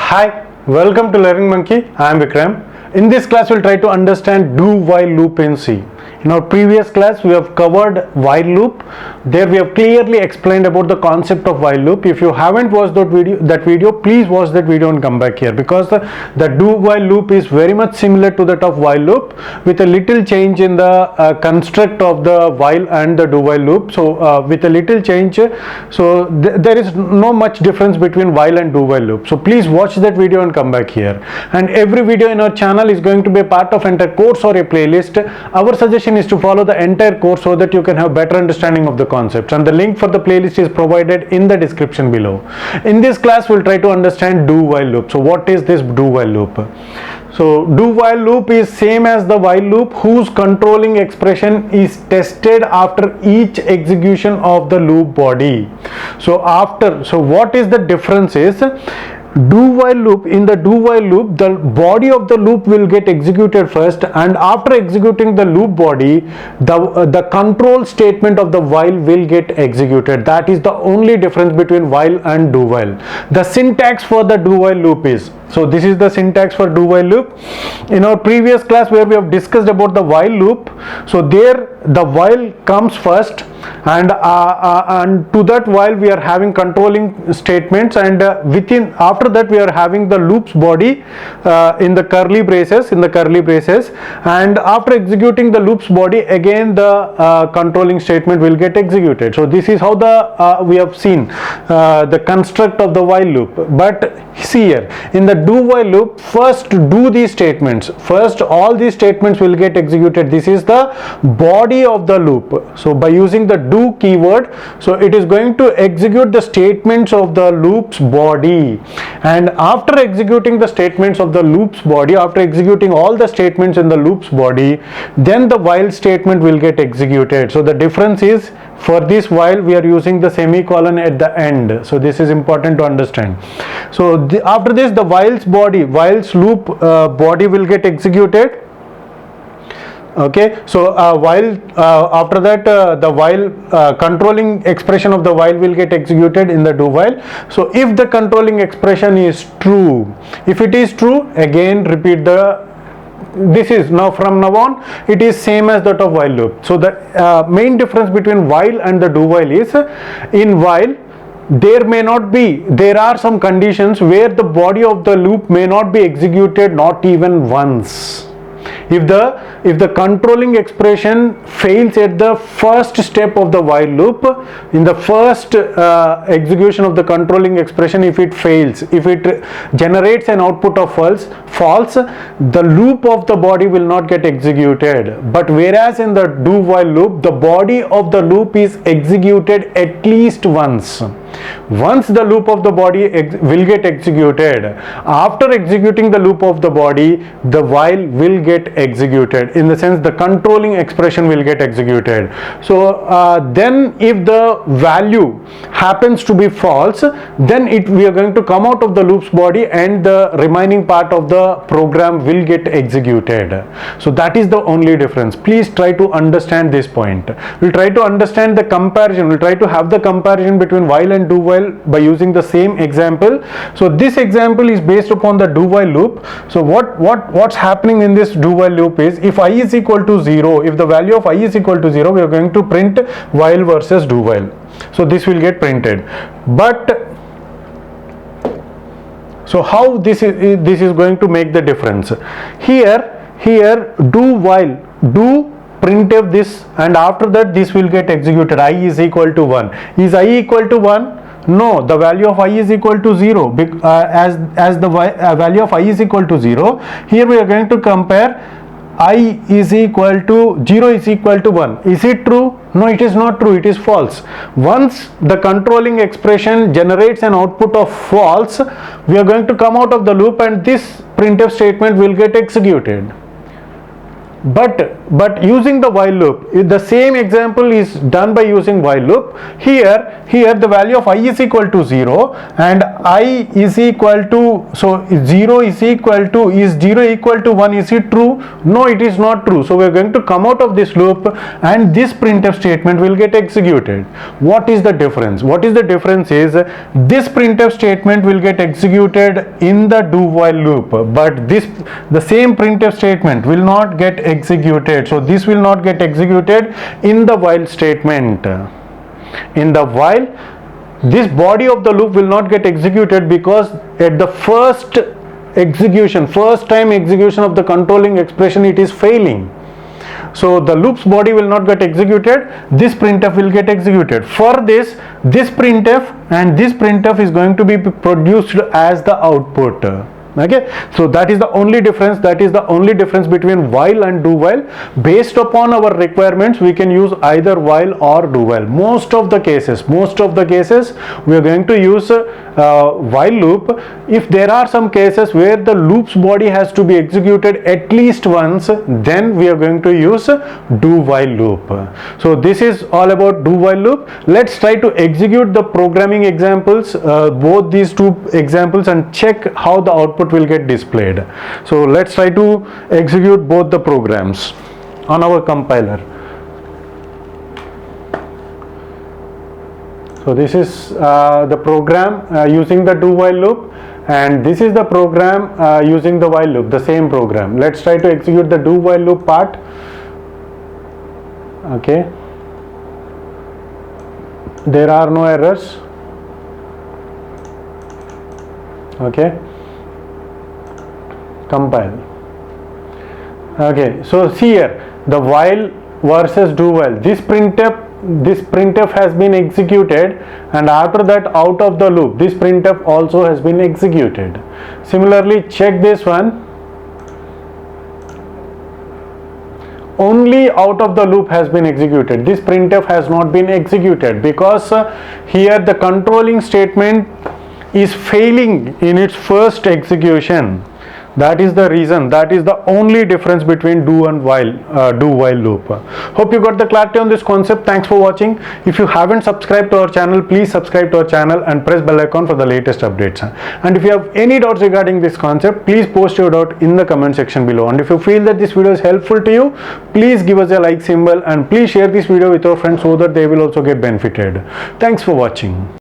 Hi, welcome to Learning Monkey. I am Vikram. In this class, we'll try to understand do while loop in C. In our previous class, we have covered while loop. There we have clearly explained about the concept of while loop. If you haven't watched that video, please watch that video and come back here, because the do while loop is very much similar to that of while loop with a little change in the construct of the while and the do while loop. So with a little change, there is no much difference between while and do while loop. So please watch that video and come back here. And every video in our channel is going to be a part of entire course or a playlist. Our suggestion is to follow the entire course so that you can have better understanding of the concepts, and the link for the playlist is provided in the description below. In this class, we'll try to understand do while loop. So what is this do while loop? So do while loop is same as the while loop, whose controlling expression is tested after each execution of the loop body. So what is the difference is, do while loop, in the do while loop, the body of the loop will get executed first, and after executing the loop body, the control statement of the while will get executed. That is the only difference between while and do while. The syntax for the do while loop is, so this is the syntax for do while loop. In our previous class where we have discussed about the while loop, so there the while comes first, and to that while we are having controlling statements, and after that we are having the loops body in the curly braces, and after executing the loops body, again the controlling statement will get executed. So this is how we have seen the construct of the while loop. But see here, in the do while loop, first do these statements, first all these statements will get executed. This is the body of the loop. So by using the do keyword, so it is going to execute the statements of the loop's body, and after executing the statements of the loop's body, after executing all the statements in the loop's body, then the while statement will get executed. So the difference is, for this while we are using the semicolon at the end. So this is important to understand. So after this, the while's loop body will get executed. Okay, so after that the while controlling expression of the while will get executed in the do while. So if the controlling expression is true, if it is true, again repeat this is now from now on it is same as that of while loop. So the main difference between while and the do while is, in while there are some conditions where the body of the loop may not be executed not even once. If the controlling expression fails at the first step of the while loop, in the first execution of the controlling expression, if it fails, if it generates an output of false, the loop of the body will not get executed. But whereas in the do while loop, the body of the loop is executed at least once. Once the loop of the body will get executed. After executing the loop of the body, the while will get executed. In the sense, the controlling expression will get executed. So then if the value happens to be false, then we are going to come out of the loop's body, and the remaining part of the program will get executed. So that is the only difference. Please try to understand this point. We'll try to understand the comparison. We'll try to have the comparison between while and do while by using the same example. So this example is based upon the do while loop. So what's happening in this do while loop is, if I is equal to 0, if the value of I is equal to 0, we are going to print while versus do while. So this will get printed. But so how this is going to make the difference? Here do while, do printf this, and after that this will get executed. I is equal to 1. Is I equal to 1? No, the value of I is equal to 0. As the value of I is equal to 0, here we are going to compare I is equal to 0 is equal to 1. Is it true? No, it is not true. It is false. Once the controlling expression generates an output of false, we are going to come out of the loop, and this printf statement will get executed. but using the while loop, the same example is done by using while loop. Here the value of I is equal to 0 and I is equal to, so 0 is equal to, is 0 equal to 1, is it true? No, it is not true. So we are going to come out of this loop and this printf statement will get executed. What is the difference? What is the difference is this printf statement will get executed in the do while loop, but the same printf statement will not get executed. So this will not get executed in the while statement. In the while, this body of the loop will not get executed because at the first time execution of the controlling expression, it is failing. So the loop's body will not get executed, this printf will get executed. For this printf and this printf is going to be produced as the output. Okay, so that is the only difference. That is the only difference between while and do while. Based upon our requirements, we can use either while or do while. Most of the cases we are going to use while loop. If there are some cases where the loop's body has to be executed at least once, then we are going to use do while loop. So this is all about do while loop. Let's try to execute the programming examples, both these two examples, and check how the output will get displayed. So let's try to execute both the programs on our compiler. So this is the program using the do while loop, and this is the program using the while loop, the same program. Let's try to execute the do while loop part. Okay, there are no errors. Okay, compile. Okay, so see here, the while versus do while. This printf has been executed, and after that, out of the loop, this printf also has been executed. Similarly, check this one. Only out of the loop has been executed. This printf has not been executed because here the controlling statement is failing in its first execution. That is the reason. That is the only difference between do while loop. Hope you got the clarity on this concept. Thanks for watching. If you haven't subscribed to our channel, please subscribe to our channel and press bell icon for the latest updates. And if you have any doubts regarding this concept, please post your doubt in the comment section below. And if you feel that this video is helpful to you, please give us a like symbol and please share this video with your friends so that they will also get benefited. Thanks for watching.